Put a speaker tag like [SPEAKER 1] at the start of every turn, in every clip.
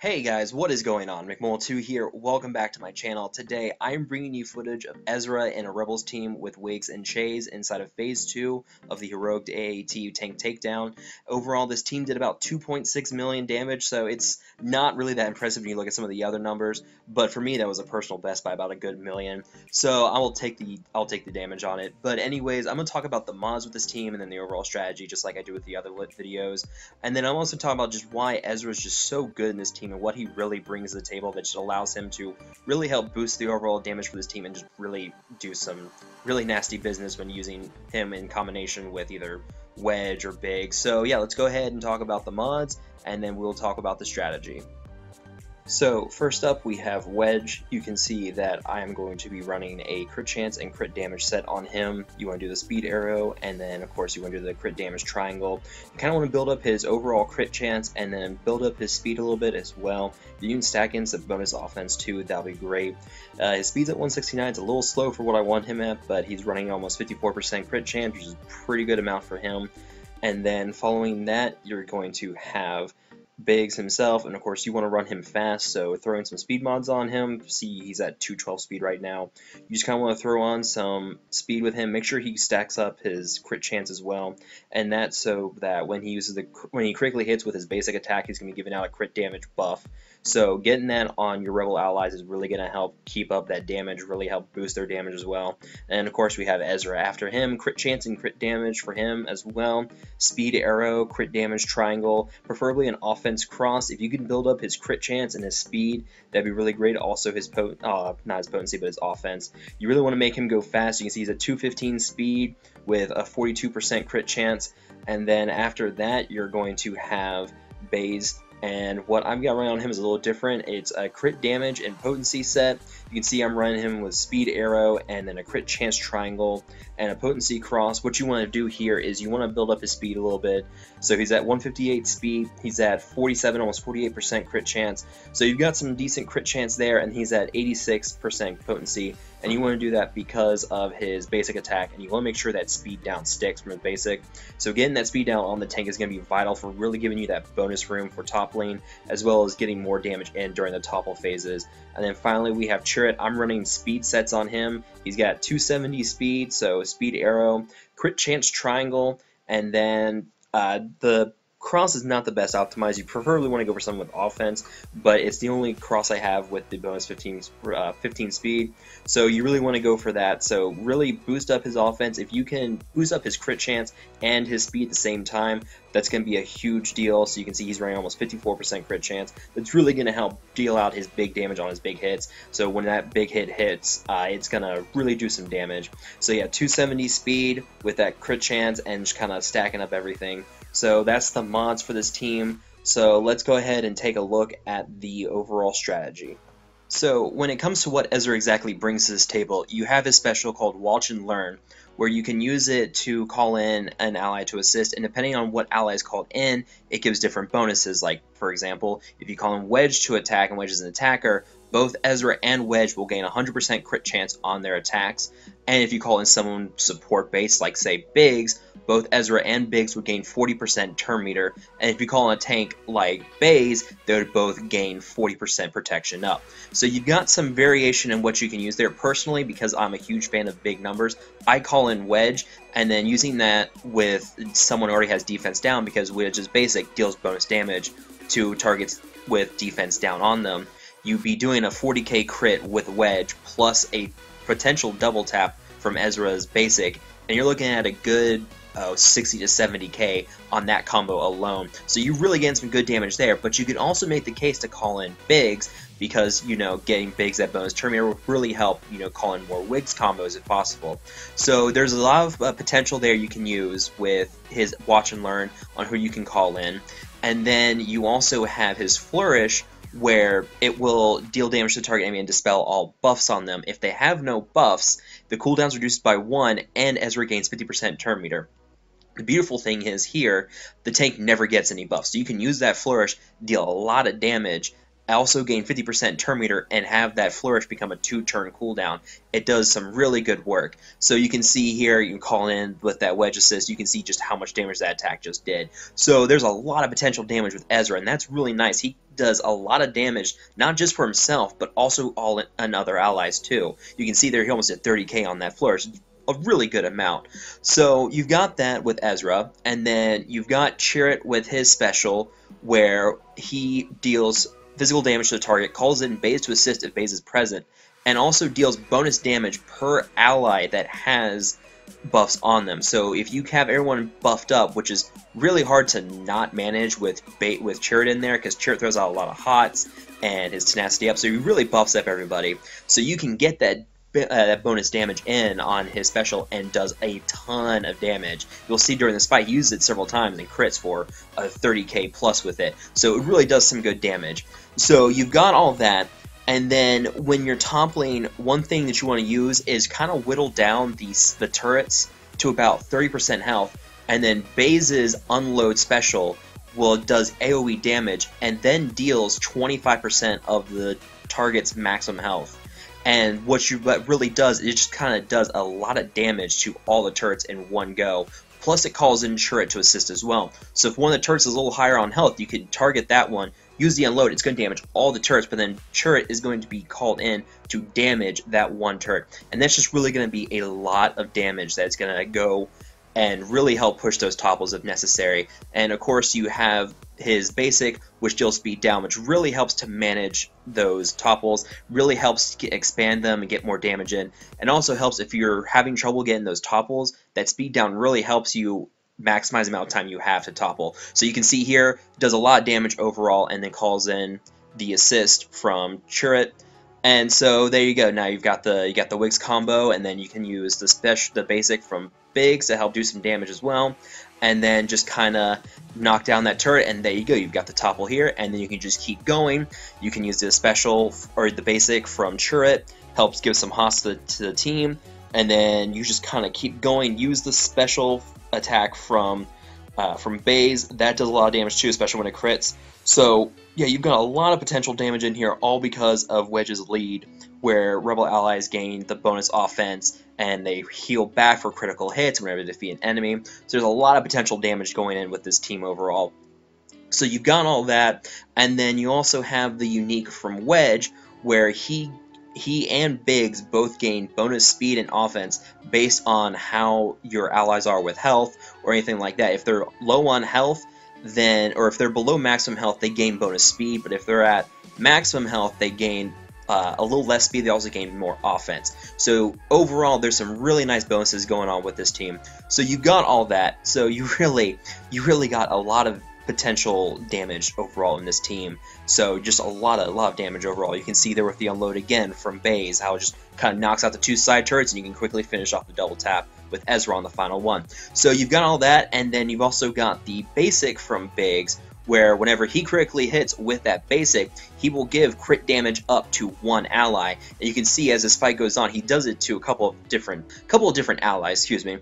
[SPEAKER 1] Hey guys, what is going on? McMole2 here. Welcome back to my channel. Today I'm bringing you footage of Ezra and a Rebels team with Wiggs and Chaze inside of Phase 2 of the heroic AAT tank takedown. Overall, this team did about 2.6 million damage, so it's not really that impressive when you look at some of the other numbers, but for me that was a personal best by about a good million. So I'll take the damage on it. But anyways, I'm going to talk about the mods with this team and then the overall strategy just like I do with the other lit videos. And then I'm also talking about just why Ezra is just so good in this team and what he really brings to the table that just allows him to really help boost the overall damage for this team and just really do some really nasty business when using him in combination with either Wedge or Big. So yeah, let's go ahead and talk about the mods and then we'll talk about the strategy. So first up we have Wedge. You can see that I am going to be running a crit chance and crit damage set on him. You want to do the speed arrow, and then of course you want to do the crit damage triangle. You kind of want to build up his overall crit chance and then build up his speed a little bit as well. You can stack in some bonus offense too, that'll be great. His speed's at 169, it's a little slow for what I want him at, but he's running almost 54% crit chance, which is a pretty good amount for him. And then following that, you're going to have Biggs himself, and of course you want to run him fast, so throwing some speed mods on him. See, he's at 212 speed right now. You just kind of want to throw on some speed with him, make sure he stacks up his crit chance as well, and that's so that when he critically hits with his basic attack, he's going to be giving out a crit damage buff. So getting that on your rebel allies is really going to help keep up that damage, really help boost their damage as well. And of course we have Ezra after him, crit chance and crit damage for him as well. Speed arrow, crit damage triangle, preferably an offense cross. If you can build up his crit chance and his speed, that'd be really great. Also his not his potency, but his offense. You really want to make him go fast. You can see he's at 215 speed with a 42% crit chance. And then after that, you're going to have Baze. And what I've got running on him is a little different. It's a crit damage and potency set. You can see I'm running him with speed arrow and then a crit chance triangle and a potency cross. What you want to do here is you want to build up his speed a little bit. So he's at 158 speed, he's at 47, almost 48% crit chance. So you've got some decent crit chance there, and he's at 86% potency. And you want to do that because of his basic attack, and you want to make sure that speed down sticks from his basic. So getting that speed down on the tank is going to be vital for really giving you that bonus room for top lane, as well as getting more damage in during the topple phases. And then finally we have Chirrut. I'm running speed sets on him. He's got 270 speed, so speed arrow, crit chance triangle, and then the cross is not the best optimized. You preferably want to go for something with offense, but it's the only cross I have with the bonus 15 speed, so you really want to go for that. So really boost up his offense. If you can boost up his crit chance and his speed at the same time, that's going to be a huge deal. So you can see he's running almost 54% crit chance. That's really going to help deal out his big damage on his big hits. So when that big hit hits, it's going to really do some damage. So yeah, 270 speed with that crit chance and just kind of stacking up everything. So that's the mods for this team. So let's go ahead and take a look at the overall strategy. So when it comes to what Ezra exactly brings to this table, you have his special called Watch and Learn, where you can use it to call in an ally to assist, and depending on what ally is called in, it gives different bonuses. Like, for example, if you call in Wedge to attack, and Wedge is an attacker, both Ezra and Wedge will gain 100% crit chance on their attacks. And if you call in someone support based, like say Biggs, both Ezra and Biggs would gain 40% turn meter, and if you call in a tank like Baze, they would both gain 40% protection up. So you've got some variation in what you can use there. Personally, because I'm a huge fan of big numbers, I call in Wedge, and then using that with someone who already has defense down, because Wedge is basic, deals bonus damage to targets with defense down on them. You'd be doing a 40k crit with Wedge plus a potential double tap from Ezra's basic, and you're looking at a good 60 to 70k on that combo alone. So you really get some good damage there, but you can also make the case to call in Biggs, because, you know, getting Biggs at bonus turn meter will really help, you know, call in more Wiggs combos if possible. So there's a lot of potential there you can use with his Watch and Learn on who you can call in. And then you also have his Flourish, where it will deal damage to the target enemy and dispel all buffs on them. If they have no buffs, the cooldown's reduced by 1, and Ezra gains 50% turn meter. The beautiful thing is here, the tank never gets any buffs, so you can use that Flourish, deal a lot of damage, also gain 50% turn meter and have that flourish become a 2-turn cooldown. It does some really good work. So you can see here, you can call in with that wedge assist, you can see just how much damage that attack just did. So there's a lot of potential damage with Ezra, and that's really nice. He does a lot of damage, not just for himself, but also all in other allies too. You can see there he almost did 30k on that flourish. A really good amount. So you've got that with Ezra, and then you've got Chirrut with his special, where he deals physical damage to the target, calls in Baze to assist if Baze is present, and also deals bonus damage per ally that has buffs on them. So if you have everyone buffed up, which is really hard to not manage with Chirrut in there, because Chirrut throws out a lot of hots and his tenacity up, so he really buffs up everybody. So you can get that bonus damage in on his special and does a ton of damage. You'll see during this fight he uses it several times and crits for a 30k plus with it. So it really does some good damage. So you've got all that, and then when you're toppling, one thing that you want to use is kind of whittle down the turrets to about 30% health, and then Baze's unload special does AoE damage and then deals 25% of the target's maximum health. And what really does, it just kind of does a lot of damage to all the turrets in one go. Plus it calls in Chirrut to assist as well. So if one of the turrets is a little higher on health, you can target that one, use the unload, it's going to damage all the turrets, but then Chirrut is going to be called in to damage that one turret. And that's just really going to be a lot of damage that's going to go and really help push those topples if necessary. And of course you have his basic, which deals speed down, which really helps to manage those topples, really helps to expand them and get more damage in, and also helps if you're having trouble getting those topples, that speed down really helps you maximize the amount of time you have to topple. So you can see here, does a lot of damage overall, and then calls in the assist from Chirrut. And so there you go. Now you've got the Wiggs combo, and then you can use the basic from Biggs to help do some damage as well, and then just kind of knock down that turret, and there you go. You've got the topple here, and then you can just keep going. You can use the special or the basic from Chirrut, helps give some hots to the team, and then you just kind of keep going. Use the special attack from Baze. That does a lot of damage too, especially when it crits. So yeah, you've got a lot of potential damage in here, all because of Wedge's lead, where Rebel allies gain the bonus offense and they heal back for critical hits whenever they defeat an enemy. So there's a lot of potential damage going in with this team overall. So you've got all that, and then you also have the unique from Wedge, where he and Biggs both gain bonus speed and offense based on how your allies are with health or anything like that. If they're low on health, or if they're below maximum health, they gain bonus speed, but if they're at maximum health, they gain a little less speed. They also gain more offense. So overall, there's some really nice bonuses going on with this team. So you got all that. So you really got a lot of potential damage overall in this team. So just a lot of damage overall. You can see there with the unload again from Baze, how it just kind of knocks out the 2 side turrets, and you can quickly finish off the double tap with Ezra on the final one. So you've got all that, and then you've also got the basic from Biggs, where whenever he critically hits with that basic, he will give crit damage up to 1 ally. And you can see as this fight goes on, he does it to a couple of different allies, excuse me.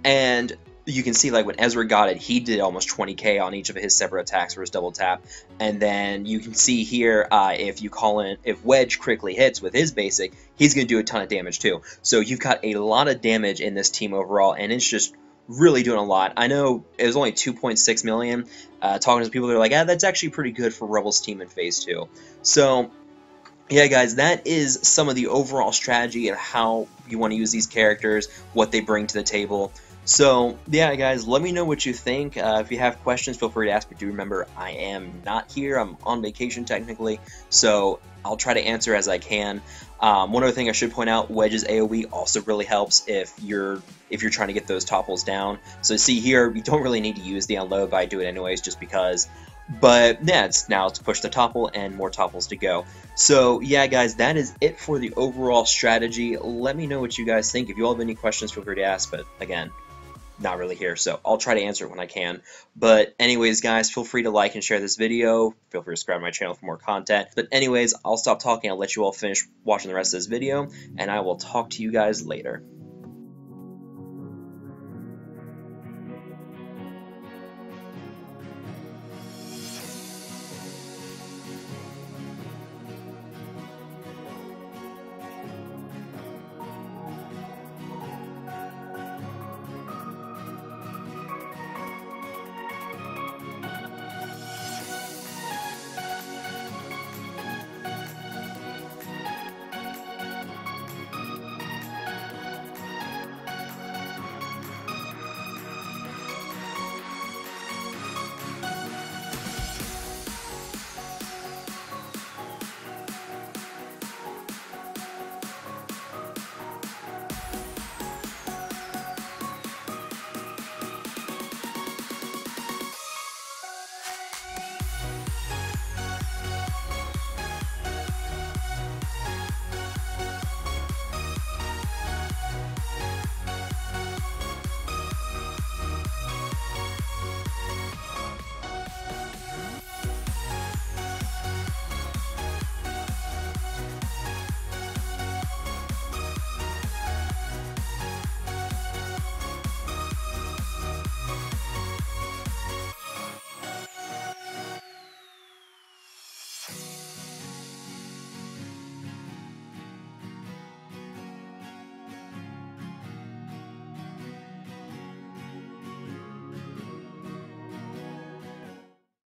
[SPEAKER 1] And you can see, like, when Ezra got it, he did almost 20k on each of his separate attacks for his double tap. And then you can see here, if Wedge critically hits with his basic, he's going to do a ton of damage too. So you've got a lot of damage in this team overall, and it's just really doing a lot. I know it was only 2.6 million. Talking to people, they're like, that's actually pretty good for Rebels team in Phase 2. So yeah, guys, that is some of the overall strategy of how you want to use these characters, what they bring to the table. So yeah, guys, let me know what you think. If you have questions, feel free to ask, but do remember, I am not here. I'm on vacation technically, so I'll try to answer as I can. One other thing I should point out, Wedge's AoE also really helps if you're trying to get those topples down. So see here, you don't really need to use the unload, but I do it anyways just because. But yeah, now let's push the topple and more topples to go. So yeah, guys, that is it for the overall strategy. Let me know what you guys think. If you all have any questions, feel free to ask, but again, not really here, so I'll try to answer it when I can. But anyways, guys, feel free to like and share this video. Feel free to subscribe to my channel for more content. But anyways, I'll stop talking. I'll let you all finish watching the rest of this video, and I will talk to you guys later.